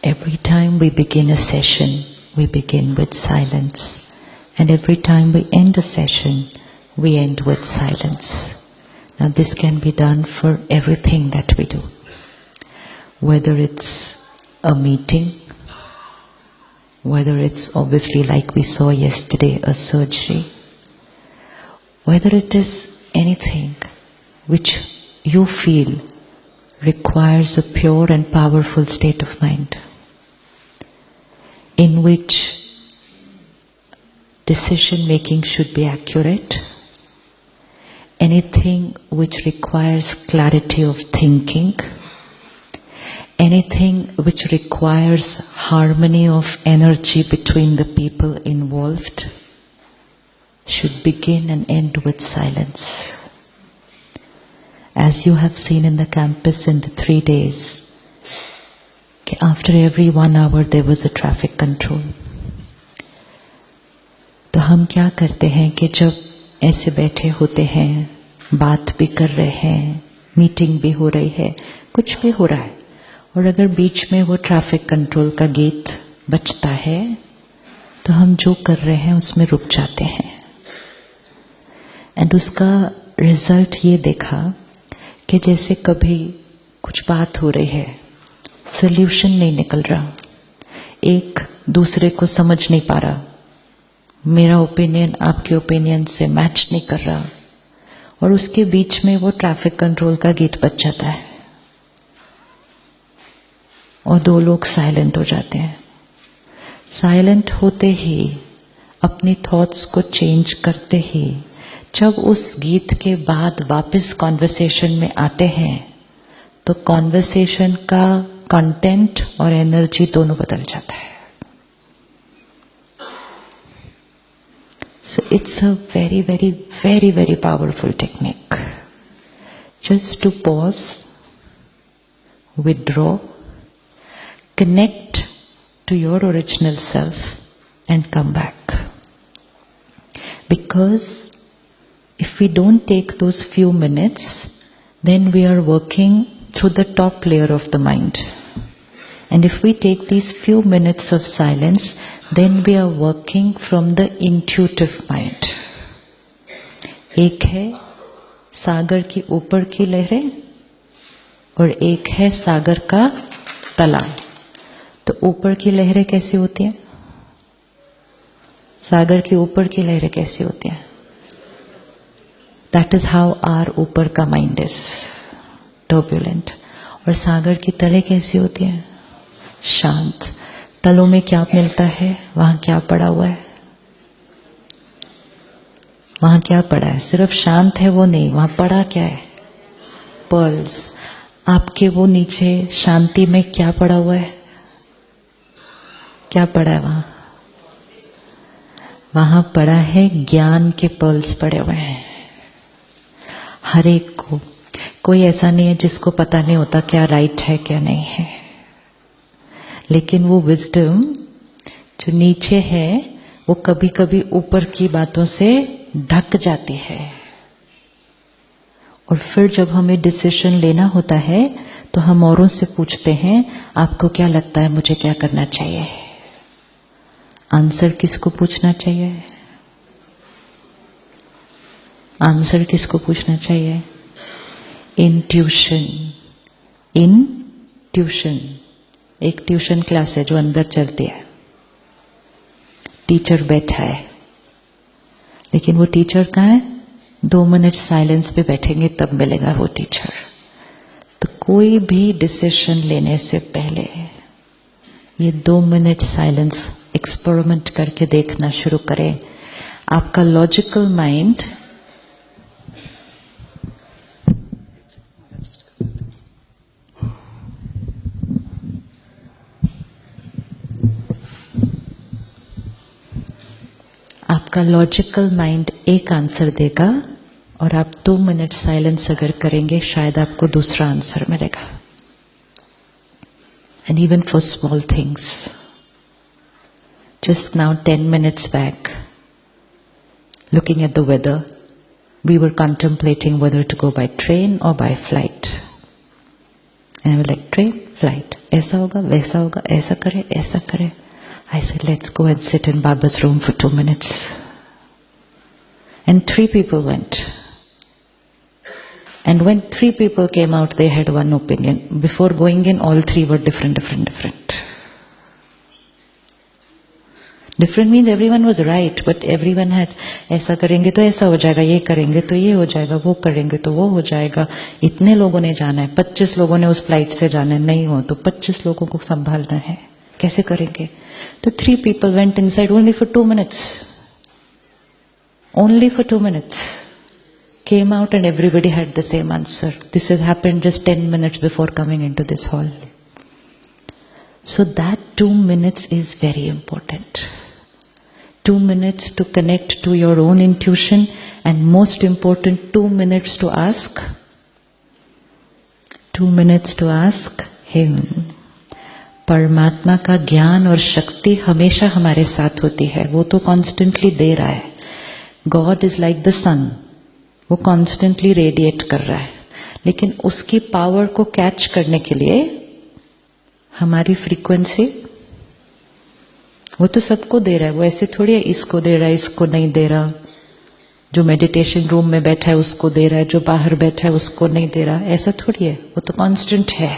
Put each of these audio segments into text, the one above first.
Every time we begin a session, we begin with silence. And every time we end a session, we end with silence. Now this can be done for everything that we do. Whether it's a meeting, whether it's obviously like we saw yesterday, a surgery, whether it is anything which you feel requires a pure and powerful state of mind, in which decision making should be accurate, anything which requires clarity of thinking, anything which requires harmony of energy between the people involved should begin and end with silence. As you have seen in the campus in the 3 days, after every 1 hour there was a traffic control. तो हम क्या करते हैं कि जब ऐसे बैठे होते हैं, बात भी कर रहे हैं, मीटिंग भी हो रही है, कुछ भी हो रहा है, और अगर बीच में वो ट्रैफिक कंट्रोल का गीत बजता है तो हम जो कर रहे हैं उसमें रुक जाते हैं. एंड उसका रिजल्ट ये देखा कि जैसे कभी कुछ बात हो रही है, सॉल्यूशन नहीं निकल रहा, एक दूसरे को समझ नहीं पा रहा, मेरा ओपिनियन आपके ओपिनियन से मैच नहीं कर रहा, और उसके बीच में वो ट्रैफिक कंट्रोल का गीत बज जाता है और 2 लोग साइलेंट हो जाते हैं. साइलेंट होते ही, अपनी थॉट्स को चेंज करते ही, जब उस गीत के बाद वापस कॉन्वर्सेशन में आते हैं तो कॉन्वर्सेशन का कंटेंट और एनर्जी दोनों बदल जाता है. So it's a very, very, very, very powerful technique. Just to pause, withdraw, connect to your original self and come back. Because if we don't take those few minutes, then we are working through the top layer of the mind. And if we take these few minutes of silence, then we are working from the intuitive mind. एक है सागर की ऊपर की लहरें और एक है सागर का तला. तो ऊपर की लहरें कैसी होती हैं? सागर की ऊपर की लहरें कैसी होती हैं? That is how our ऊपर का mind is, turbulent. और सागर की तले कैसी होती हैं? शांत. तलों में क्या मिलता है? वहां क्या पड़ा हुआ है? वहां क्या पड़ा है? सिर्फ शांत है वो नहीं, वहां पड़ा क्या है? पर्ल्स. आपके वो नीचे शांति में क्या पड़ा हुआ है? क्या पड़ा है वहां? वहां पड़ा है ज्ञान के पर्ल्स पड़े हुए हैं. हर एक को, कोई ऐसा नहीं है जिसको पता नहीं होता क्या राइट है क्या नहीं है. लेकिन वो विजडम जो नीचे है वो कभी कभी ऊपर की बातों से ढक जाती है. और फिर जब हमें डिसीजन लेना होता है तो हम औरों से पूछते हैं, आपको क्या लगता है मुझे क्या करना चाहिए? आंसर किसको पूछना चाहिए? आंसर किसको पूछना चाहिए? इंट्यूशन. इंट्यूशन. एक ट्यूशन क्लास है जो अंदर चलती है. टीचर बैठा है, लेकिन वो टीचर कहाँ है? 2 मिनट साइलेंस पे बैठेंगे तब मिलेगा वो टीचर. तो कोई भी डिसीजन लेने से पहले ये 2 मिनट साइलेंस एक्सपेरिमेंट करके देखना शुरू करें. आपका लॉजिकल माइंड आपका लॉजिकल माइंड एक आंसर देगा और आप 2 मिनट साइलेंस अगर करेंगे शायद आपको दूसरा आंसर मिलेगा. And even for small things. Just now 10 minutes back, looking at the weather, we were contemplating whether to go by train or by flight. And I was like, train, flight. ऐसा होगा, वैसा होगा, ऐसा करे, ऐसा करे. I said, let's go and sit in Baba's room for 2 minutes. And 3 people went. And when 3 people came out, they had one opinion. Before going in, all 3 were different. Different means everyone was right, but everyone had, ऐसा करेंगे तो ऐसा हो जाएगा, ये करेंगे तो ये हो जाएगा, वो करेंगे तो वो हो जाएगा. इतने लोगों ने जाना है, 25 लोगों ने उस फ्लाइट से जाना है, नहीं हो तो 25 लोगों को संभालना है, कैसे करेंगे? तो 3 people went inside only for 2 minutes. Only for 2 minutes. Came out and everybody had the same answer. This has happened just 10 minutes before coming into this hall. So that 2 minutes is very important. 2 minutes to connect to your own intuition, and most important, 2 minutes to ask. 2 minutes to ask Him. परमात्मा का ज्ञान और शक्ति हमेशा हमारे साथ होती है, वो तो कॉन्स्टेंटली दे रहा है. गॉड इज लाइक द सन, वो कॉन्स्टेंटली रेडिएट कर रहा है, लेकिन उसकी पावर को कैच करने के लिए हमारी फ्रीक्वेंसी, वो तो सबको दे रहा है, वो ऐसे थोड़ी है इसको दे रहा है इसको नहीं दे रहा. जो मेडिटेशन रूम में बैठा है उसको दे रहा है, जो बाहर बैठा है उसको नहीं दे रहा, ऐसा थोड़ी है, वो तो कांस्टेंट है.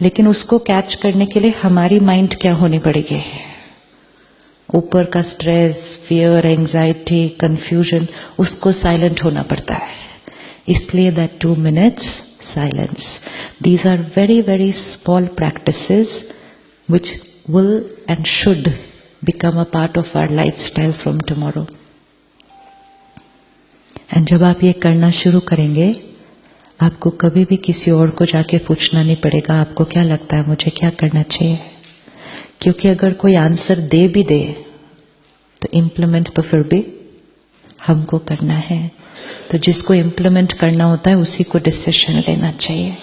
लेकिन उसको कैच करने के लिए हमारी माइंड क्या होनी पड़ेगी? ऊपर का स्ट्रेस, फियर, एंजाइटी, कंफ्यूजन, उसको साइलेंट होना पड़ता है. इसलिए that 2 minutes silence. These are very, very small practices which will and should become a part of our lifestyle from tomorrow. And जब आप ये करना शुरू करेंगे, आपको कभी भी किसी और को जाके पूछना नहीं पड़ेगा, आपको क्या लगता है मुझे क्या करना चाहिए. क्योंकि अगर कोई आंसर दे भी दे तो इम्प्लीमेंट तो फिर भी हमको करना है. तो जिसको इम्प्लीमेंट करना होता है उसी को डिसीजन लेना चाहिए.